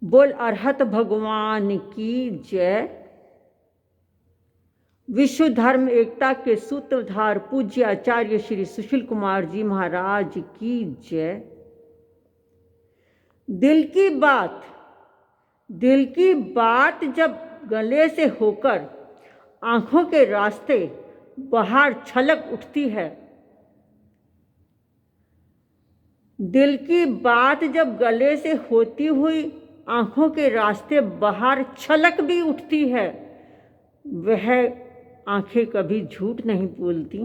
बोल अरहत भगवान की जय। विश्व धर्म एकता के सूत्रधार पूज्य आचार्य श्री सुशील कुमार जी महाराज की जय। दिल की बात जब गले से होकर आंखों के रास्ते बाहर छलक उठती है, दिल की बात जब गले से होती हुई आंखों के रास्ते बाहर छलक भी उठती है, वह आंखें कभी झूठ नहीं बोलती।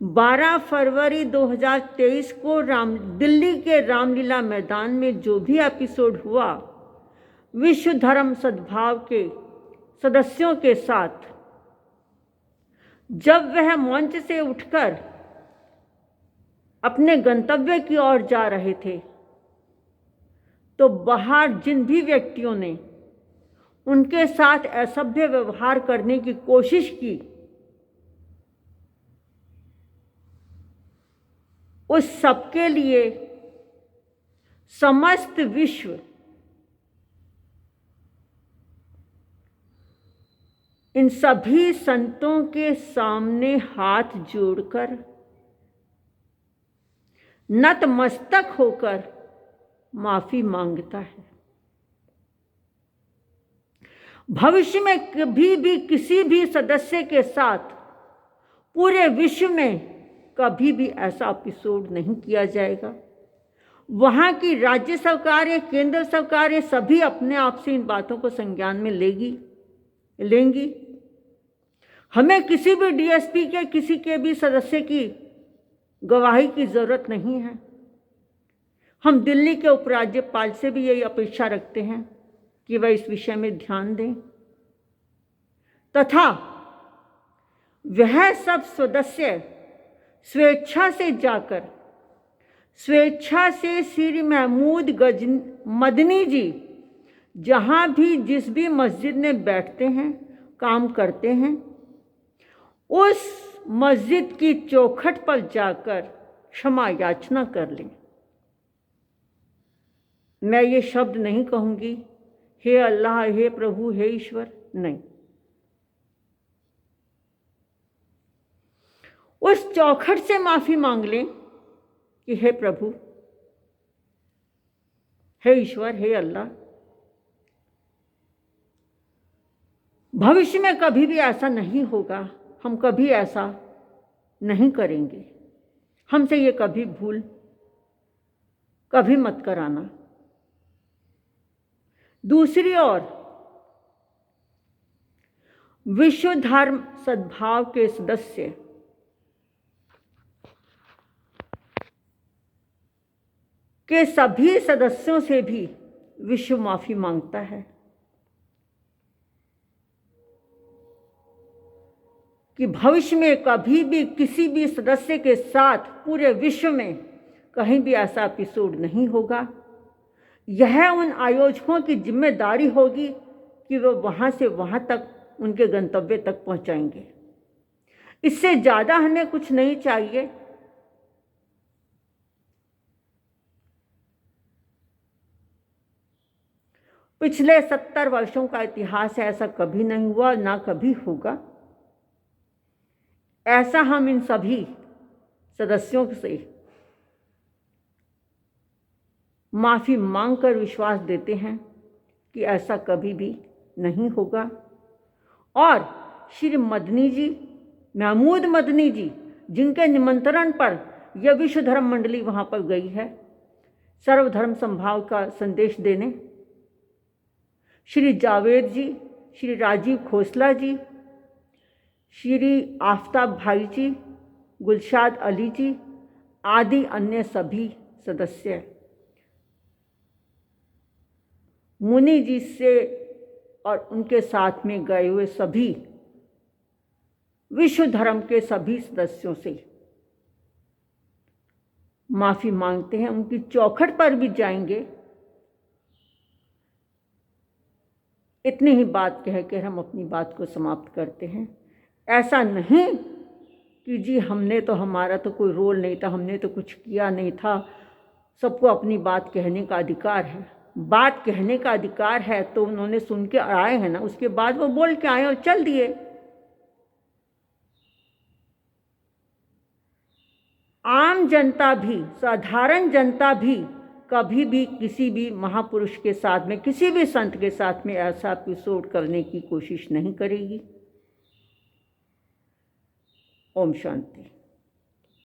12 फरवरी 2023 को दिल्ली के रामलीला मैदान में जो भी एपिसोड हुआ, विश्व धर्म सद्भाव के सदस्यों के साथ, जब वह मंच से उठकर अपने गंतव्य की ओर जा रहे थे, तो बाहर जिन भी व्यक्तियों ने उनके साथ असभ्य व्यवहार करने की कोशिश की, उस सबके लिए समस्त विश्व इन सभी संतों के सामने हाथ जोड़कर नतमस्तक होकर माफी मांगता है। भविष्य में कभी भी किसी भी सदस्य के साथ पूरे विश्व में कभी भी ऐसा एपिसोड नहीं किया जाएगा। वहाँ की राज्य सरकार या केंद्र सरकार ये सभी अपने आप से इन बातों को संज्ञान में लेंगी। हमें किसी भी डीएसपी के किसी के भी सदस्य की गवाही की जरूरत नहीं है। हम दिल्ली के उपराज्यपाल से भी यही अपेक्षा रखते हैं कि वह इस विषय में ध्यान दें तथा वह सब सदस्य स्वेच्छा से जाकर स्वेच्छा से श्री महमूद मदनी जी जहाँ भी जिस भी मस्जिद में बैठते हैं, काम करते हैं, उस मस्जिद की चौखट पर जाकर क्षमा याचना कर लें। मैं ये शब्द नहीं कहूँगी हे अल्लाह, हे प्रभु, हे ईश्वर, नहीं। उस चौखट से माफी मांग लें कि हे प्रभु, हे ईश्वर, हे अल्लाह, भविष्य में कभी भी ऐसा नहीं होगा, हम कभी ऐसा नहीं करेंगे, हमसे ये कभी भूल कभी मत कराना। दूसरी ओर विश्व धर्म सद्भाव के सदस्य के सभी सदस्यों से भी विश्व माफी मांगता है कि भविष्य में कभी भी किसी भी सदस्य के साथ पूरे विश्व में कहीं भी ऐसा एपिसोड नहीं होगा। यह उन आयोजकों की जिम्मेदारी होगी कि वो वहाँ से वहाँ तक उनके गंतव्य तक पहुँचाएंगे। इससे ज़्यादा हमें कुछ नहीं चाहिए। पिछले 70 वर्षों का इतिहास है, ऐसा कभी नहीं हुआ, ना कभी होगा। ऐसा हम इन सभी सदस्यों से माफी मांगकर विश्वास देते हैं कि ऐसा कभी भी नहीं होगा। और श्री मदनी जी, महमूद मदनी जी, जिनके निमंत्रण पर यह विश्व धर्म मंडली वहाँ पर गई है सर्वधर्म संभाव का संदेश देने, श्री जावेद जी, श्री राजीव खोसला जी, श्री आफ्ताब भाई जी, गुलशाद अली जी आदि अन्य सभी सदस्य, मुनि जी से और उनके साथ में गए हुए सभी विश्व धर्म के सभी सदस्यों से माफी मांगते हैं। उनकी चौखट पर भी जाएंगे। इतनी ही बात कहकर हम अपनी बात को समाप्त करते हैं। ऐसा नहीं कि जी हमने तो, हमारा तो कोई रोल नहीं था, हमने तो कुछ किया नहीं था, सबको अपनी बात कहने का अधिकार है। बात कहने का अधिकार है तो उन्होंने सुन के आए हैं ना, उसके बाद वो बोल के आए और चल दिए। आम जनता भी, साधारण जनता भी कभी भी किसी भी महापुरुष के साथ में, किसी भी संत के साथ में ऐसा एपिसोड करने की कोशिश नहीं करेगी। ओम शांति।